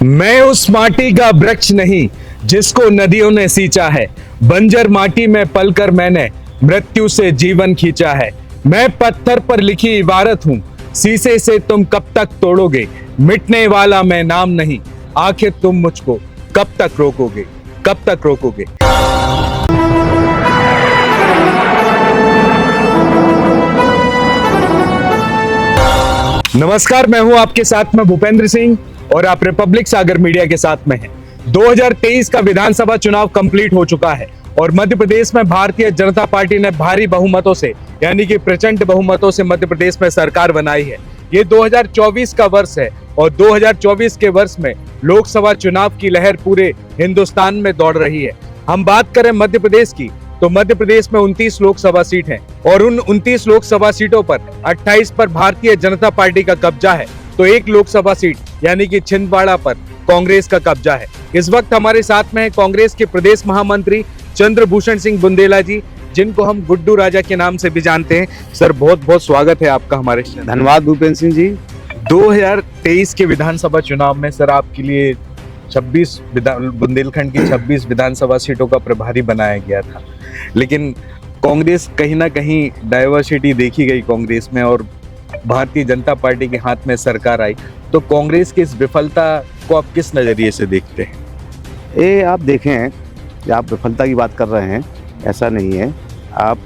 मैं उस माटी का वृक्ष नहीं जिसको नदियों ने सींचा है। बंजर माटी में पलकर मैंने मृत्यु से जीवन खींचा है। मैं पत्थर पर लिखी इबारत हूँ, शीशे से तुम कब तक तोड़ोगे। मिटने वाला मैं नाम नहीं, आखिर तुम मुझको कब तक रोकोगे, कब तक रोकोगे। नमस्कार, मैं हूं आपके साथ में भूपेंद्र सिंह और आप रिपब्लिक सागर मीडिया के साथ में हैं। 2023 का विधानसभा चुनाव कंप्लीट हो चुका है और मध्य प्रदेश में भारतीय जनता पार्टी ने भारी बहुमतों से यानी कि प्रचंड बहुमतों से मध्य प्रदेश में सरकार बनाई है। ये 2024 का वर्ष है और 2024 के वर्ष में लोकसभा चुनाव की लहर पूरे हिंदुस्तान में दौड़ रही है। हम बात करें मध्य प्रदेश की तो मध्य प्रदेश में 29 लोकसभा सीट हैं और उन 29 लोकसभा सीटों पर 28 पर भारतीय जनता पार्टी का कब्जा है तो एक लोकसभा सीट यानी कि छिंदवाड़ा पर कांग्रेस का कब्जा है। इस वक्त हमारे साथ में है कांग्रेस के प्रदेश महामंत्री चंद्रभूषण सिंह बुंदेला जी, जिनको हम गुड्डू राजा के नाम से भी जानते हैं। सर, बहुत बहुत स्वागत है आपका हमारे। धन्यवाद भूपेंद्र सिंह जी। 2023 के विधानसभा चुनाव में सर आपके लिए बुंदेलखंड की 26 विधानसभा सीटों का प्रभारी बनाया गया था, लेकिन कांग्रेस कहीं ना कहीं डाइवर्सिटी देखी गई कांग्रेस में और भारतीय जनता पार्टी के हाथ में सरकार आई। तो कांग्रेस की इस विफलता को आप किस नजरिए से देखते हैं? ये आप देखें, आप विफलता की बात कर रहे हैं, ऐसा नहीं है। आप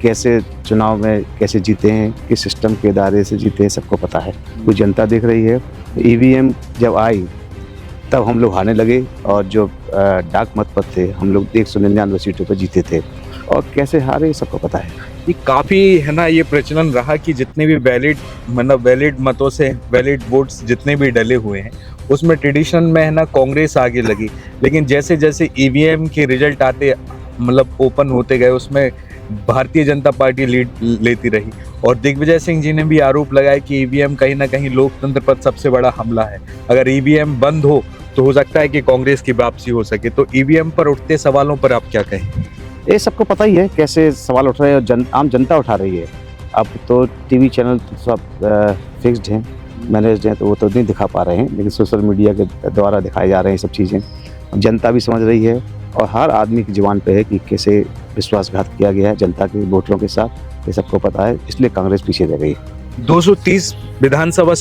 कैसे चुनाव में कैसे जीते हैं, किस सिस्टम के दायरे से जीते हैं, सबको पता है। पूरी जनता देख रही है। ईवीएम जब आई तब हम लोग हारने लगे और जो डाक मत पर थे हम लोग 199 सीटों पर जीते थे और कैसे हारे सबको पता है। ये काफी है ना, ये प्रचलन रहा कि जितने भी वैलिड मतों से वैलिड वोट्स जितने भी डले हुए हैं उसमें ट्रेडिशन में है ना कांग्रेस आगे लगी, लेकिन जैसे जैसे ईवीएम के रिजल्ट आते ओपन होते गए उसमें भारतीय जनता पार्टी लीड लेती रही। और दिग्विजय सिंह जी ने भी आरोप लगाया कि ईवीएम कहीं ना कहीं लोकतंत्र पर सबसे बड़ा हमला है। अगर ईवीएम बंद हो सकता है कि कांग्रेस की वापसी हो सके। तो ईवीएम पर उठते सवालों पर आप क्या कहें? ये सबको पता ही है कैसे सवाल उठ रहे हैं और आम जनता उठा रही है। अब तो टीवी चैनल सब फिक्स्ड हैं, मैनेज्ड हैं, तो वो तो नहीं दिखा पा रहे हैं, लेकिन सोशल मीडिया के द्वारा दिखाए जा रहे हैं सब चीज़ें। जनता भी समझ रही है और हर आदमी की जुबान पे है कि कैसे विश्वासघात किया गया है जनता के वोटरों के साथ, ये सबको पता है। इसलिए कांग्रेस पीछे रह गई है। 230 विधानसभा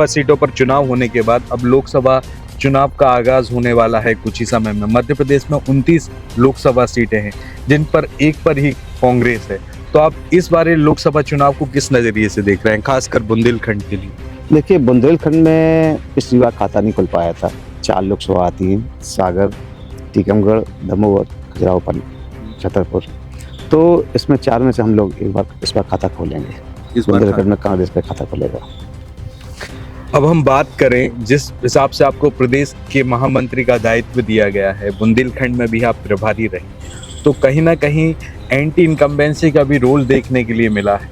सीटों पर चुनाव होने के बाद अब लोकसभा चुनाव का आगाज होने वाला है कुछ ही समय में। मध्य प्रदेश में 29 लोकसभा सीटें हैं जिन पर एक पर ही कांग्रेस है। तो आप इस बारे लोकसभा चुनाव को किस नजरिए से देख रहे हैं, खासकर बुंदेलखंड के लिए? देखिए, बुंदेलखंड में पिछली बार खाता नहीं खुल पाया था। 4 लोकसभा आती हैं, सागर, टीकमगढ़, दमोह और खजुराहो, छतरपुर। तो इसमें 4 में से हम लोग इस बार खाता खोलेंगे। इस बुंदेलखंड में कांग्रेस पे खाता खोलेगा। अब हम बात करें, जिस हिसाब से आपको प्रदेश के महामंत्री का दायित्व दिया गया है, बुंदेलखंड में भी आप प्रभारी रहे, तो कहीं ना कहीं एंटी इनकम्बेंसी का भी रोल देखने के लिए मिला है।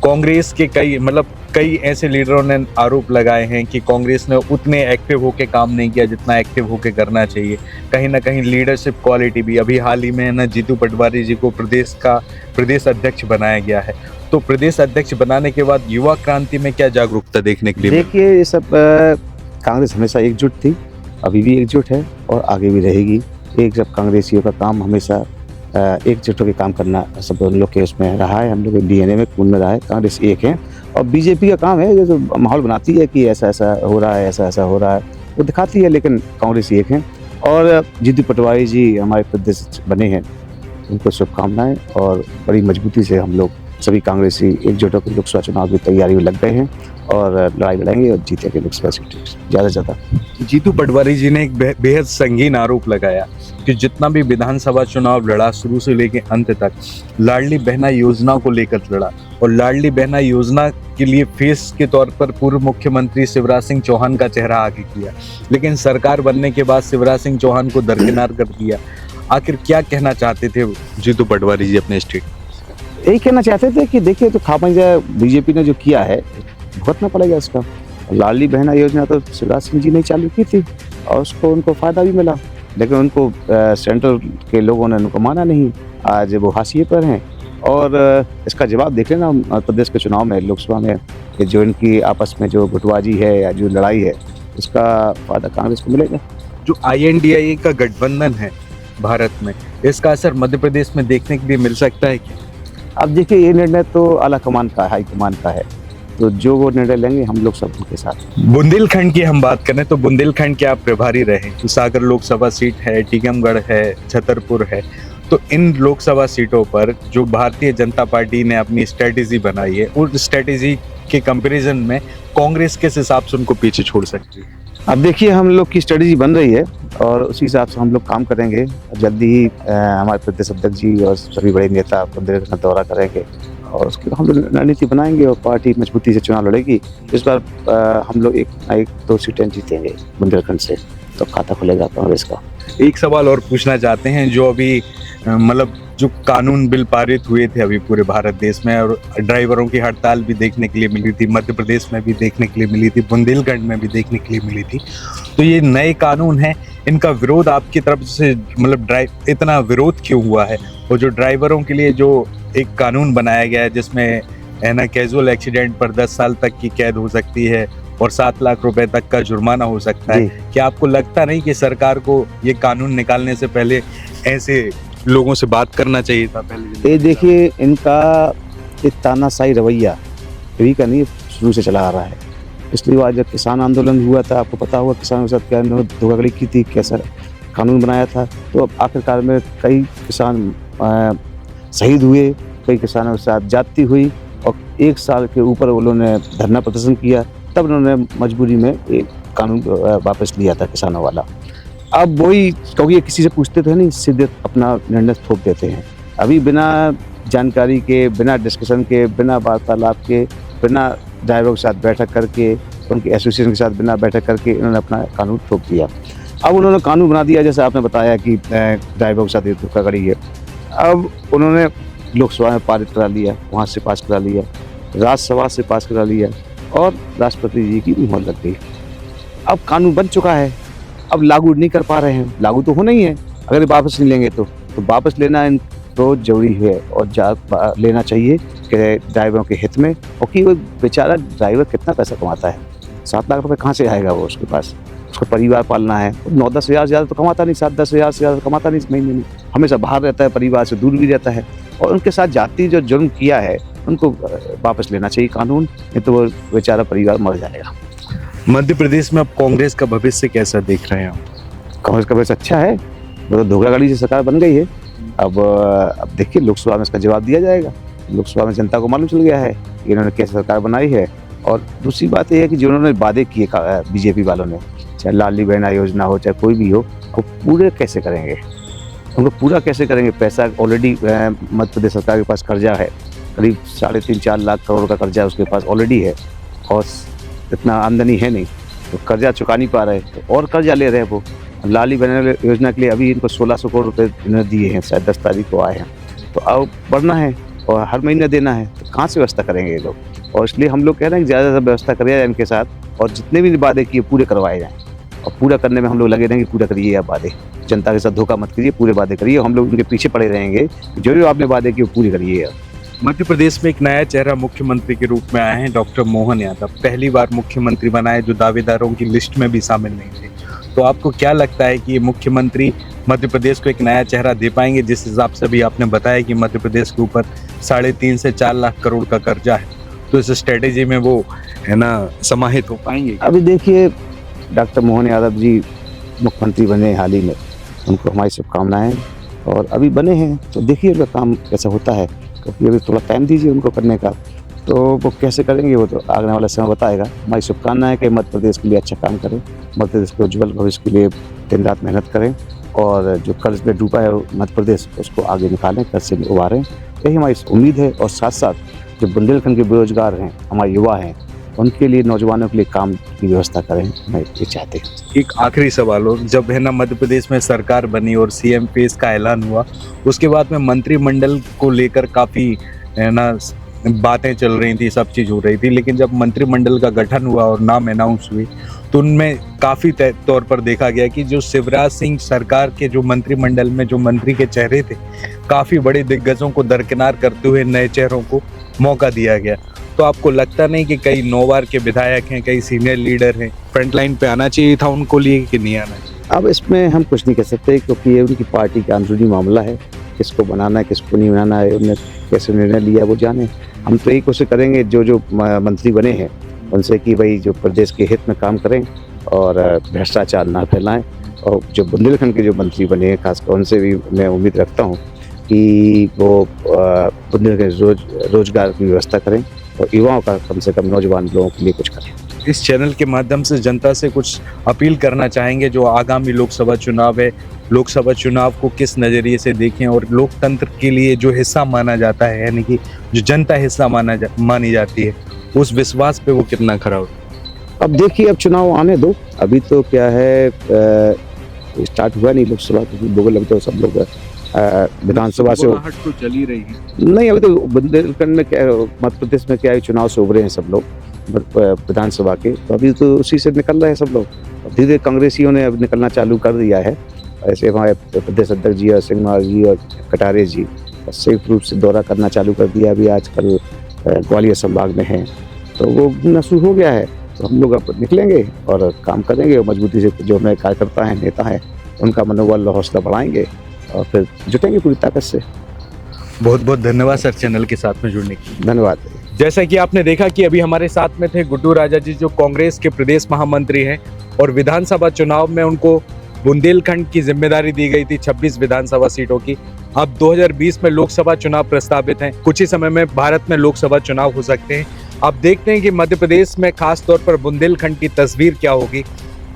कांग्रेस के कई ऐसे लीडरों ने आरोप लगाए हैं कि कांग्रेस ने उतने एक्टिव होकर काम नहीं किया जितना एक्टिव होकर करना चाहिए। कहीं ना कहीं लीडरशिप क्वालिटी भी, अभी हाल ही में ना जीतू पटवारी जी को प्रदेश अध्यक्ष बनाया गया है। तो प्रदेश अध्यक्ष बनाने के बाद युवा क्रांति में क्या जागरूकता देखने के लिए? देखिए, ये सब कांग्रेस हमेशा एकजुट थी, अभी भी एकजुट है और आगे भी रहेगी। एक जब कांग्रेसियों का काम हमेशा एकजुट होकर काम करना सब लोग के उसमें रहा है, हम लोग के डीएनए में, खून में रहा है। कांग्रेस एक है और बीजेपी का काम है जो माहौल बनाती है कि ऐसा ऐसा हो रहा है, ऐसा ऐसा हो रहा है, वो दिखाती है, लेकिन कांग्रेस एक है। और जीतू पटवारी जी हमारे प्रदेश बने हैं, उनको शुभकामनाएं और बड़ी मजबूती से हम लोग सभी कांग्रेसी एकजुट होकर लोकसभा चुनाव की तैयारी में लग गए हैं और लड़ाई लड़ाएंगे और जीतेंगे लोकसभा सीट ज़्यादा से ज़्यादा। जीतू पटवारी जी ने एक बेहद संगीन आरोप लगाया कि जितना भी विधानसभा चुनाव लड़ा, शुरू से लेकर अंत तक लाडली बहना योजना को लेकर लड़ा और लाडली बहना योजना के लिए फेस के तौर पर पूर्व मुख्यमंत्री शिवराज सिंह चौहान का चेहरा आगे किया, लेकिन सरकार बनने के बाद शिवराज सिंह चौहान को दरकिनार कर दिया। आखिर क्या कहना चाहते थे जीतू पटवारी जी अपने स्टेट? यही कहना चाहते थे कि देखिए, तो खामंजा बीजेपी ने जो किया है भुगतना पड़ेगा इसका। लाडली बहना योजना तो शिवराज सिंह जी ने चालू की थी और उनको फ़ायदा भी मिला, लेकिन उनको सेंट्रल के लोगों ने उनको माना नहीं। आज वो हाशिए पर हैं और इसका जवाब देख लेना प्रदेश के चुनाव में, लोकसभा में, कि जो इनकी आपस में जो गुटबाजी है या जो लड़ाई है, उसका फायदा कांग्रेस को मिलेगा। जो INDIA का गठबंधन है भारत में, इसका असर मध्य प्रदेश में देखने के लिए मिल सकता है क्या? अब देखिए ये निर्णय तो आला कमान का, हाई कमान का है, तो जो वो निर्णय लेंगे हम लोग सब उनके साथ। बुंदेलखंड की हम बात करें तो बुंदेलखंड के आप प्रभारी रहे, सागर लोकसभा सीट है, टीकमगढ़ है, छतरपुर है, तो इन लोकसभा सीटों पर जो भारतीय जनता पार्टी ने अपनी स्ट्रेटेजी बनाई है, उस स्ट्रेटेजी के कंपैरिजन में कांग्रेस किस हिसाब से उनको पीछे छोड़ सकती है? अब देखिए हम लोग की स्ट्रेटेजी बन रही है और उसी हिसाब से हम लोग काम करेंगे। जल्दी ही हमारे प्रदेश अध्यक्ष जी और सभी बड़े नेता बुंदेलखंड का दौरा करेंगे और उसके हम लोग रणनीति बनाएंगे और पार्टी मजबूती से चुनाव लड़ेगी। इस बार हम लोग एक 2 सीटें जीतेंगे बुंदेलखंड से, तो खाता खुलेगा कांग्रेस का। एक सवाल और पूछना चाहते हैं, जो अभी मतलब जो कानून बिल पारित हुए थे अभी पूरे भारत देश में, और ड्राइवरों की हड़ताल भी देखने के लिए मिली थी, मध्य प्रदेश में भी देखने के लिए मिली थी, बुंदेलखंड में भी देखने के लिए मिली थी, तो ये नए कानून हैं, इनका विरोध आपकी तरफ से मतलब इतना विरोध क्यों हुआ है? और जो ड्राइवरों के लिए जो एक कानून बनाया गया है जिसमें है ना कैजुअल एक्सीडेंट पर 10 साल तक की कैद हो सकती है और 7 लाख रुपए तक का जुर्माना हो सकता है, क्या आपको लगता नहीं कि सरकार को ये कानून निकालने से पहले ऐसे लोगों से बात करना चाहिए था पहले? ये देखिए इनका ये तानाशाही रवैया कभी का नहीं, शुरू से चला आ रहा है। इसलिए आज जब किसान आंदोलन हुआ था, आपको पता होगा किसानों के साथ क्या धोखाधड़ी की थी, कैसा कानून बनाया था, तो अब आखिरकार में कई किसान शहीद हुए, कई किसानों के साथ जाति हुई और 1 साल के ऊपर उन्होंने धरना प्रदर्शन किया, तब उन्होंने मजबूरी में एक कानून वापस लिया था किसानों वाला। अब वही क्योंकि ये किसी से पूछते तो है नहीं, सीधे अपना निर्णय थोप देते हैं। अभी बिना जानकारी के, बिना डिस्कशन के, बिना वार्तालाप के, बिना ड्राइवरों के साथ बैठक करके, उनके एसोसिएशन के साथ बिना बैठक करके इन्होंने अपना कानून थोप दिया। अब उन्होंने कानून बना दिया, जैसे आपने बताया कि ड्राइवरों के साथ ये धोखाधड़ी है। अब उन्होंने लोकसभा में पारित करा लिया, वहाँ से पास करा लिया, राज्यसभा से पास करा लिया और राष्ट्रपति जी की मुहर लग गई। अब कानून बन चुका है, अब लागू नहीं कर पा रहे हैं। लागू तो होना ही है, अगर वापस नहीं लेंगे तो वापस लेना इनको जरूरी है और लेना चाहिए कि ड्राइवरों के हित में। क्योंकि वो बेचारा ड्राइवर कितना पैसा कमाता है, 7 लाख रुपए कहाँ से आएगा वो उसके पास, उसका परिवार पालना है। 9-10 हज़ार ज़्यादा तो कमाता नहीं, 7-10 हज़ार से ज़्यादा कमाता नहीं इस महीने में, हमेशा बाहर रहता है, परिवार से दूर भी रहता है। और उनके साथ जाति जो जुर्म किया है उनको वापस लेना चाहिए कानून, नहीं तो वो बेचारा परिवार मर जाएगा। मध्य प्रदेश में अब कांग्रेस का भविष्य कैसा देख रहे हैं आप? कांग्रेस का भविष्य अच्छा है, तो धोखाधड़ी से सरकार बन गई है। अब देखिए लोकसभा में इसका जवाब दिया जाएगा। लोकसभा में जनता को मालूम चल गया है कि इन्होंने कैसे सरकार बनाई है। और दूसरी बात यह है कि जो उन्होंने वादे किए बीजेपी वालों ने, चाहे लाडली बहना योजना हो, चाहे कोई भी हो, वो पूरे कैसे करेंगे, उनको पूरा कैसे करेंगे? पैसा ऑलरेडी मध्य प्रदेश सरकार के पास कर्जा है, करीब 3.5-4 लाख करोड़ का कर्जा उसके पास ऑलरेडी है और इतना आमदनी है नहीं, तो कर्जा चुका नहीं पा रहे, तो और कर्जा ले रहे हैं वो। लाडली बहना योजना के लिए अभी इनको 1600 करोड़ रुपये इन्होंने दिए हैं, शायद 10 तारीख को आए हैं, तो अब बढ़ना है और हर महीने देना है, तो कहाँ से व्यवस्था करेंगे ये लोग? और इसलिए हम लोग कह रहे हैं कि ज़्यादा से ज़्यादा व्यवस्था करिए जाए इनके साथ और जितने भी वादे किए पूरे करवाए जाएँ। और पूरा करने में हम लोग लगे रहेंगे, पूरा करिए आप वादे, जनता के साथ धोखा मत करिए, पूरे वादे करिए। हम लोग उनके पीछे पड़े रहेंगे, जो भी आपने वादे किए पूरी करिए। मध्य प्रदेश में एक नया चेहरा मुख्यमंत्री के रूप में आए हैं, डॉक्टर मोहन यादव, पहली बार मुख्यमंत्री बनाए जो दावेदारों की लिस्ट में भी शामिल नहीं थे। तो आपको क्या लगता है कि ये मुख्यमंत्री मध्य प्रदेश को एक नया चेहरा दे पाएंगे? जिस हिसाब से भी आपने बताया कि मध्य प्रदेश के ऊपर 3.5 से 4 लाख करोड़ का कर्जा है, तो इस स्ट्रेटेजी में वो है ना समाहित हो पाएंगे? अभी देखिए डॉक्टर मोहन यादव जी मुख्यमंत्री बने हाल ही में, उनको हमारी शुभकामनाएं। और अभी बने हैं तो देखिए उनका काम कैसा होता है, क्योंकि अभी थोड़ा टाइम दीजिए उनको करने का, तो वो कैसे करेंगे वो तो आने वाला समय बताएगा। हमारी शुभकामनाएं है कि मध्य प्रदेश के लिए अच्छा काम करें, मध्य प्रदेश के उज्ज्वल भविष्य के लिए दिन रात मेहनत करें और जो कर्ज में डूबा है मध्य प्रदेश उसको आगे निकालें, कर्ज से उबारें, यही हमारी उम्मीद है। और साथ साथ जो बुंदेलखंड के बेरोजगार हैं, हमारे युवा हैं, उनके लिए, नौजवानों के लिए काम की व्यवस्था करें, मैं ये चाहते हैं। एक आखिरी सवाल हो, जब है ना मध्य प्रदेश में सरकार बनी और सीएम फेस का ऐलान हुआ, उसके बाद में मंत्रिमंडल को लेकर काफ़ी है ना बातें चल रही थी, सब चीज़ हो रही थी, लेकिन जब मंत्रिमंडल का गठन हुआ और नाम अनाउंस हुई तो उनमें काफ़ी तौर पर देखा गया कि जो शिवराज सिंह सरकार के जो मंत्रिमंडल में जो मंत्री के चेहरे थे, काफ़ी बड़े दिग्गजों को दरकिनार करते हुए नए चेहरों को मौका दिया गया। तो आपको लगता नहीं कि कई 9 बार के विधायक हैं, कई सीनियर लीडर हैं, फ्रंट लाइन पे आना चाहिए था उनको लिए कि नहीं आना चाहिए? अब इसमें हम कुछ नहीं कह सकते क्योंकि ये उनकी पार्टी का अंदरूनी मामला है, किसको बनाना है किसको नहीं बनाना है, उन्होंने कैसे निर्णय लिया वो जाने। हम तो यही कोशिश करेंगे जो मंत्री बने हैं उनसे कि भाई जो प्रदेश के हित में काम करें और भ्रष्टाचार ना फैलाएं, और जो बुंदेलखंड के जो मंत्री बने हैं खासकर उनसे भी मैं उम्मीद रखता हूं कि वो बुंदेलखंड रोजगार की व्यवस्था करें और युवाओं का कम से कम नौजवान लोगों के लिए कुछ करें। इस चैनल के माध्यम से जनता से कुछ अपील करना चाहेंगे जो आगामी लोकसभा चुनाव है, लोकसभा चुनाव को किस नज़रिए से देखें और लोकतंत्र के लिए जो हिस्सा माना जाता है, यानी कि जो जनता हिस्सा मानी जाती है, उस विश्वास पे वो कितना खरा होता है? अब देखिए, अब चुनाव आने दो, अभी तो क्या है स्टार्ट हुआ नहीं लोकसभा, तो लोग लगते हो सब लोग विधानसभा से तो चल ही रही है। नहीं, अभी तो बुंदेलखंड में क्या, मध्य प्रदेश में क्या है, चुनाव से उभरे हैं सब लोग विधानसभा के, तो अभी तो उसी से निकल रहे हैं सब लोग। धीरे धीरे कांग्रेसियों ने अब निकलना चालू कर दिया है। ऐसे हमारे प्रदेश अध्यक्ष जी और सिंह जी और कटारे जी संयुक्त रूप से दौरा करना चालू कर दिया। अभी आजकल ग्वालियर संभाग में हैं, तो वो घूमना शुरू हो गया है। तो हम लोग अब निकलेंगे और काम करेंगे और मजबूती से जो हमारे कार्यकर्ता हैं, नेता हैं, उनका मनोबल और हौसला बढ़ाएंगे और फिर जुटेंगे पूरी ताकत से। बहुत बहुत धन्यवाद सर चैनल के साथ में जुड़ने के लिए। धन्यवाद। जैसा कि आपने देखा कि अभी हमारे साथ में थे गुड्डू राजा जी, जो कांग्रेस के प्रदेश महामंत्री हैं और विधानसभा चुनाव में उनको बुंदेलखंड की जिम्मेदारी दी गई थी 26 विधानसभा सीटों की। अब 2020 में लोकसभा चुनाव प्रस्तावित हैं, कुछ ही समय में भारत में लोकसभा चुनाव हो सकते हैं। अब देखते हैं कि मध्य प्रदेश में खास तौर पर बुंदेलखंड की तस्वीर क्या होगी।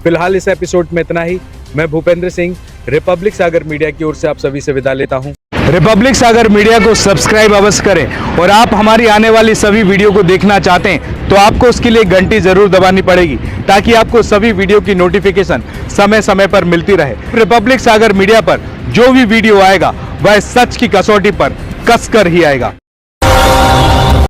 फिलहाल इस एपिसोड में इतना ही। मैं भूपेंद्र सिंह रिपब्लिक सागर मीडिया की ओर से आप सभी से विदा लेता हूं। रिपब्लिक सागर मीडिया को सब्सक्राइब अवश्य करें और आप हमारी आने वाली सभी वीडियो को देखना चाहते हैं तो आपको उसके लिए घंटी जरूर दबानी पड़ेगी ताकि आपको सभी वीडियो की नोटिफिकेशन समय समय पर मिलती रहे। रिपब्लिक सागर मीडिया पर जो भी वीडियो आएगा वह सच की कसौटी पर कसकर ही आएगा।